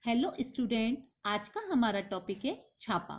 Hello student, आज का हमारा टॉपिक है छापा।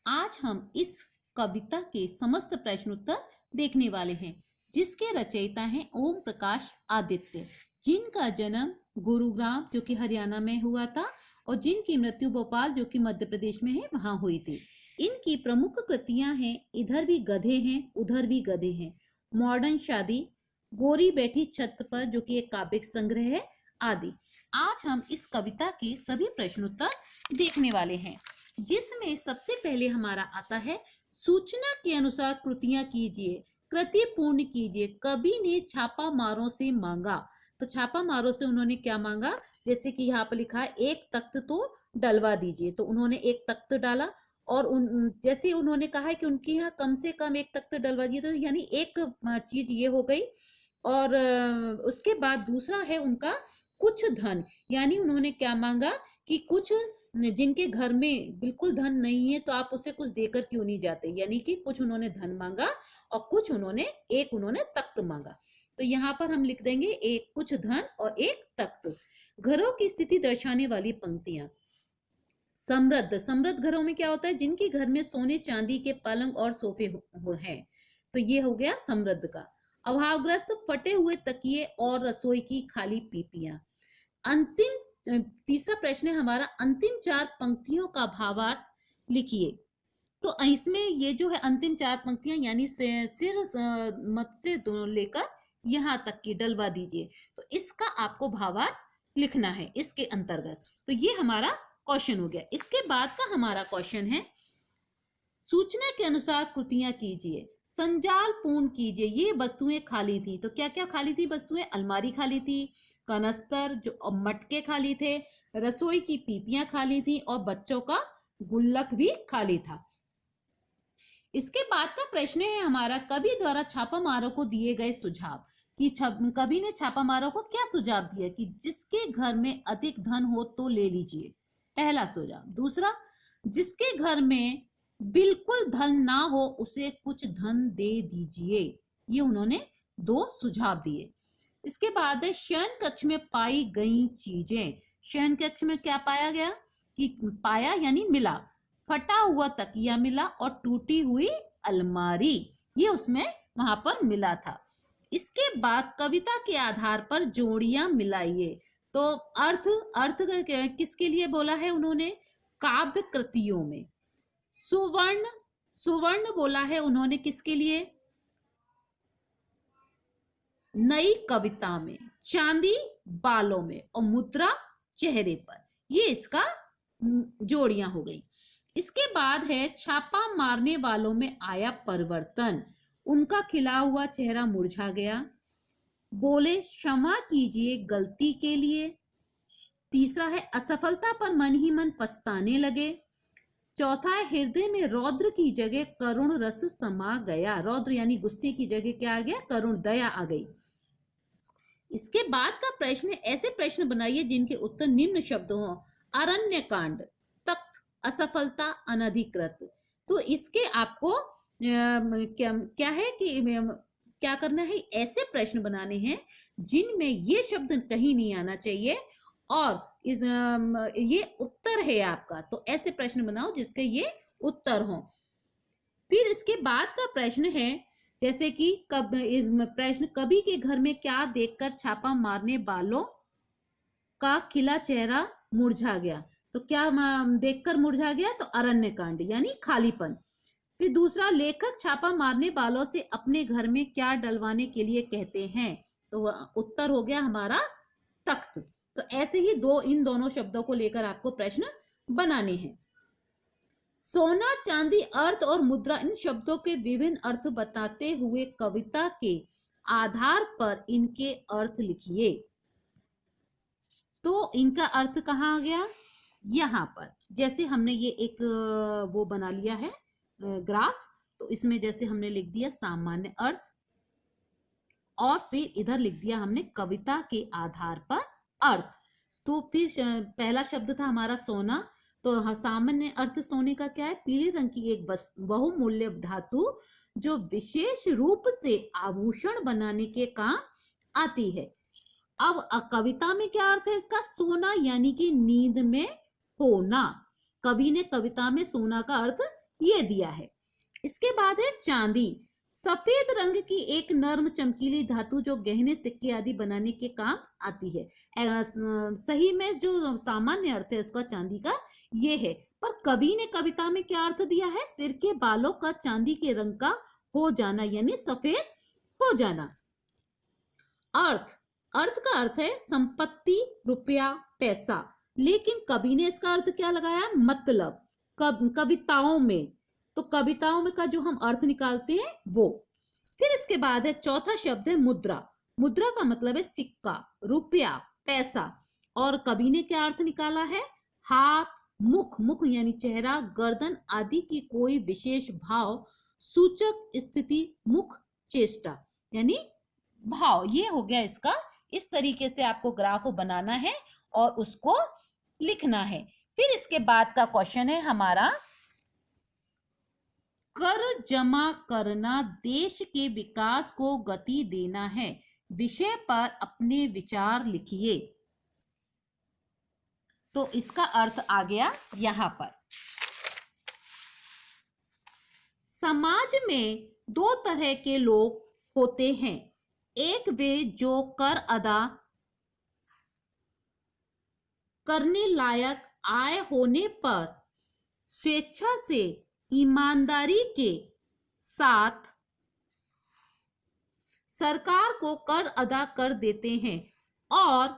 आज हम इस कविता के समस्त प्रश्न उत्तर देखने वाले हैं, जिसके रचयिता हैं ओम प्रकाश आदित्य, जिनका जन्म गुरुग्राम जो कि हरियाणा में हुआ था और जिनकी मृत्यु भोपाल जो कि मध्य प्रदेश में है वहां हुई थी। इनकी प्रमुख कृतियां हैं इधर भी गधे हैं उधर भी गधे हैं, मॉडर्न शादी, गोरी बैठी छत पर जो कि एक काव्य संग्रह है आदि। आज हम इस कविता के सभी प्रश्नोत्तर देखने वाले हैं, जिसमें सबसे पहले हमारा आता है सूचना के अनुसार कृतियां कीजिए, कृति पूर्ण कीजिए। कवि ने छापा मारों से मांगा, तो छापा मारों से उन्होंने क्या मांगा, जैसे कि यहाँ पर लिखा है एक तख्त तो डलवा दीजिए, तो उन्होंने एक तख्त डाला। और जैसे उन्होंने कहा है कि उनके यहाँ कम से कम एक तख्त डलवा दिए, तो यानी एक चीज ये हो गई। और उसके बाद दूसरा है उनका कुछ धन, यानी उन्होंने क्या मांगा कि कुछ जिनके घर में बिल्कुल धन नहीं है तो आप उसे कुछ देकर क्यों नहीं जाते, यानी कि कुछ उन्होंने धन मांगा और कुछ उन्होंने तख्त मांगा। तो यहाँ पर हम लिख देंगे एक कुछ धन और एक तख्त। घरों की स्थिति दर्शाने वाली पंक्तियां। समृद्ध, समृद्ध घरों में क्या होता है, जिनके घर में सोने चांदी के पलंग और सोफे हैं, तो ये हो गया समृद्ध का। अभावग्रस्त, फटे हुए तकिए और रसोई की खाली पीपियां। अंतिम तीसरा प्रश्न है हमारा, अंतिम चार पंक्तियों का भावार्थ लिखिए। तो इसमें ये जो है अंतिम चार पंक्तियां, यानी सिर मत से लेकर यहाँ तक की डलवा दीजिए, तो इसका आपको भावार्थ लिखना है इसके अंतर्गत। तो ये हमारा क्वेश्चन हो गया। इसके बाद का हमारा क्वेश्चन है सूचना के अनुसार कृतियां कीजिए, संजाल पूर्ण कीजिए। ये वस्तुएं खाली थी, तो क्या क्या खाली थी वस्तुएं, अलमारी खाली थी, कनस्तर जो मटके खाली थे, रसोई की पीपियां खाली थी और बच्चों का गुल्लक भी खाली था। इसके बाद का प्रश्न है हमारा, कवि द्वारा छापामारों को दिए गए सुझाव, कि कवि ने छापामारों को क्या सुझाव दिया कि जिसके घर में अधिक धन हो तो ले लीजिए, पहला सुझाव। दूसरा, जिसके घर में बिल्कुल धन ना हो उसे कुछ धन दे दीजिए। ये उन्होंने दो सुझाव दिए। इसके बाद है शयन कक्ष में पाई गई चीजें। शयन कक्ष में क्या पाया गया, कि पाया यानी मिला, फटा हुआ तकिया मिला और टूटी हुई अलमारी, ये उसमें वहां पर मिला था। इसके बाद कविता के आधार पर जोड़ियां मिलाइए। तो अर्थ अर्थ किसके लिए बोला है उन्होंने, काव्य कृतियों में। सुवर्ण, सुवर्ण बोला है उन्होंने किसके लिए, नई कविता में। चांदी बालों में और मुद्रा चेहरे पर, ये इसका जोड़ियां हो गई। इसके बाद है छापा मारने वालों में आया परिवर्तन, उनका खिला हुआ चेहरा मुरझा गया, बोले क्षमा कीजिए गलती के लिए। तीसरा है असफलता पर मन ही मन पछताने लगे। चौथा है हृदय में रौद्र की जगह करुण रस समा गया, रौद्र यानी गुस्से की जगह क्या आ गया, करुण दया आ गई। इसके बाद का प्रश्न है ऐसे प्रश्न बनाइए जिनके उत्तर निम्न शब्द हों, अरण्य कांड, तख्त, असफलता, अनधिकृत। तो इसके आपको क्या है कि क्या करना है, ऐसे प्रश्न बनाने हैं जिनमें ये शब्द कहीं नहीं आना चाहिए और ये उत्तर है आपका, तो ऐसे प्रश्न बनाओ जिसके ये उत्तर हो। फिर इसके बाद का प्रश्न है जैसे कि प्रश्न, कवि के घर में क्या देखकर छापा मारने वालों का खिला चेहरा मुरझा गया, तो क्या देखकर मुरझा गया, तो अरण्य कांड यानी खालीपन। फिर दूसरा, लेखक छापा मारने वालों से अपने घर में क्या डलवाने के लिए कहते हैं, तो उत्तर हो गया हमारा तख्त। तो ऐसे ही इन दोनों शब्दों को लेकर आपको प्रश्न बनाने हैं। सोना, चांदी, अर्थ और मुद्रा, इन शब्दों के विभिन्न अर्थ बताते हुए कविता के आधार पर इनके अर्थ लिखिए। तो इनका अर्थ कहाँ आ गया, यहाँ पर। जैसे हमने ये एक वो बना लिया है ग्राफ, तो इसमें जैसे हमने लिख दिया सामान्य अर्थ और फिर इधर लिख दिया हमने कविता के आधार पर अर्थ। तो फिर पहला शब्द था हमारा सोना, तो सामान्य अर्थ सोने का क्या है, पीले रंग की एक बहुमूल्य धातु जो विशेष रूप से आभूषण बनाने के काम आती है। अब कविता में क्या अर्थ है इसका, सोना यानी कि नींद में होना। कवि ने कविता में सोना का अर्थ ये दिया है। इसके बाद है चांदी। सफेद रंग की एक नर्म चमकीली धातु जो गहने सिक्के आदि बनाने के काम आती है। सही में जो सामान्य अर्थ है उसका चांदी का ये है, पर कवि ने कविता में क्या अर्थ दिया है? सिर के बालों का चांदी के रंग का हो जाना, यानी सफेद हो जाना। अर्थ का अर्थ है संपत्ति, रुपया, पैसा, लेकिन कवि ने इसका अर्थ क्या लगाया? मतलब कविताओं में, तो कविताओं में का जो हम अर्थ निकालते हैं वो। फिर इसके बाद है चौथा शब्द है मुद्रा। मुद्रा का मतलब है सिक्का, रुपया, पैसा, और कवि ने क्या अर्थ निकाला है? हाथ, मुख यानी चेहरा, गर्दन आदि की कोई विशेष भाव सूचक स्थिति, मुख, चेष्टा यानी भाव। ये हो गया इसका। इस तरीके से आपको ग्राफ बनाना है और उसको लिखना है। फिर इसके बाद का क्वेश्चन है हमारा, कर जमा करना देश के विकास को गति देना है। विषय पर अपने विचार लिखिए। तो इसका अर्थ आ गया यहां पर। समाज में दो तरह के लोग होते हैं। एक वे जो कर अदा करने लायक आय होने पर स्वेच्छा से ईमानदारी के साथ सरकार को कर अदा कर देते हैं, और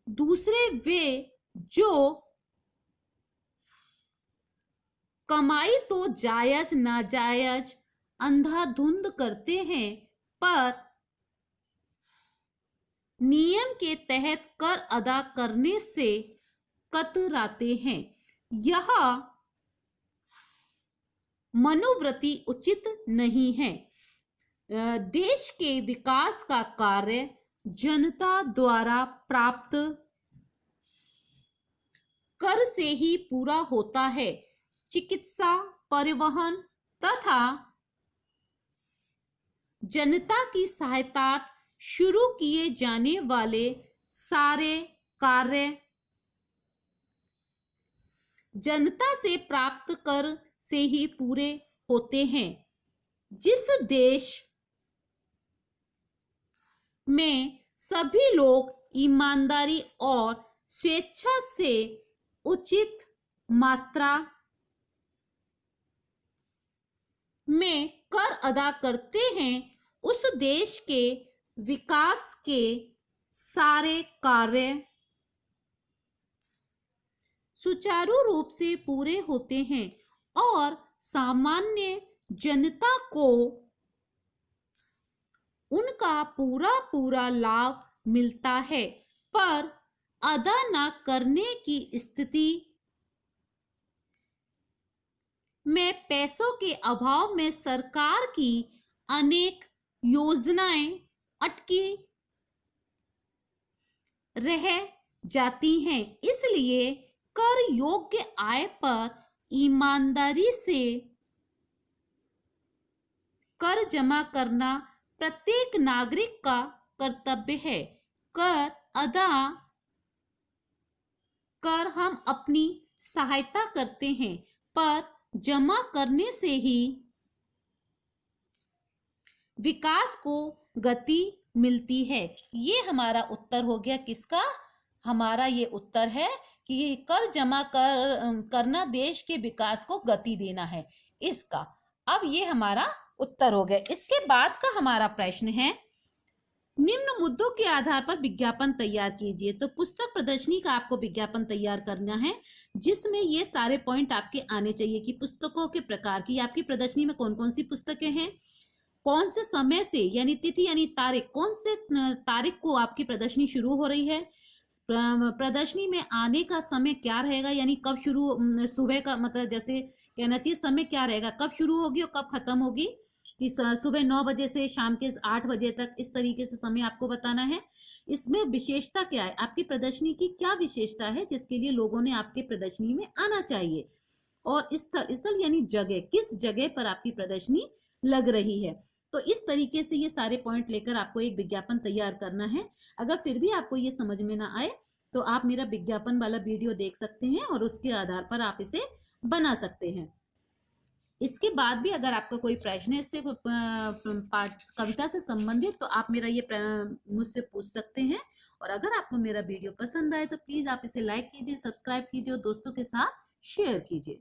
दूसरे वे जो कमाई तो जायज नाजायज अंधाधुंध करते हैं, पर नियम के तहत कर अदा करने से कतराते हैं। यह मनोवृत्ति उचित नहीं है। देश के विकास का कार्य जनता द्वारा प्राप्त कर से ही पूरा होता है। चिकित्सा, परिवहन तथा जनता की सहायता शुरू किए जाने वाले सारे कार्य जनता से प्राप्त कर से ही पूरे होते हैं। जिस देश में सभी लोग ईमानदारी और स्वेच्छा से उचित मात्रा में कर अदा करते हैं, उस देश के विकास के सारे कार्य सुचारू रूप से पूरे होते हैं और सामान्य जनता को उनका पूरा पूरा लाभ मिलता है। पर अदा न करने की स्थिति में पैसों के अभाव में सरकार की अनेक योजनाएं अटकी रह जाती हैं। इसलिए कर योग्य आय पर ईमानदारी से कर जमा करना प्रत्येक नागरिक का कर्तव्य है। कर अदा कर हम अपनी सहायता करते हैं, पर जमा करने से ही विकास को गति मिलती है। ये हमारा उत्तर हो गया किसका? हमारा ये उत्तर है कि कर जमा करना देश के विकास को गति देना है इसका। अब ये हमारा उत्तर हो गया। इसके बाद का हमारा प्रश्न है, निम्न मुद्दों के आधार पर विज्ञापन तैयार कीजिए। तो पुस्तक प्रदर्शनी का आपको विज्ञापन तैयार करना है, जिसमें ये सारे पॉइंट आपके आने चाहिए कि पुस्तकों के प्रकार की आपकी प्रदर्शनी में कौन कौन सी पुस्तकें हैं, कौन से समय से यानी तिथि यानी तारीख, कौन से तारीख को आपकी प्रदर्शनी शुरू हो रही है, प्रदर्शनी में आने का समय क्या रहेगा, यानी कब शुरू, सुबह का मतलब जैसे कहना चाहिए समय क्या रहेगा, कब शुरू होगी और कब खत्म होगी, कि सुबह 9 बजे से शाम के 8 बजे तक, इस तरीके से समय आपको बताना है। इसमें विशेषता क्या है, आपकी प्रदर्शनी की क्या विशेषता है जिसके लिए लोगों ने आपके प्रदर्शनी में आना चाहिए, और स्थल यानी जगह, किस जगह पर आपकी प्रदर्शनी लग रही है। तो इस तरीके से ये सारे पॉइंट लेकर आपको एक विज्ञापन तैयार करना है। अगर फिर भी आपको ये समझ में ना आए तो आप मेरा विज्ञापन वाला वीडियो देख सकते हैं और उसके आधार पर आप इसे बना सकते हैं। इसके बाद भी अगर आपका कोई प्रश्न है इससे पाठ कविता से संबंधित, तो आप मेरा ये मुझसे पूछ सकते हैं। और अगर आपको मेरा वीडियो पसंद आए तो प्लीज आप इसे लाइक कीजिए, सब्सक्राइब कीजिए और दोस्तों के साथ शेयर कीजिए।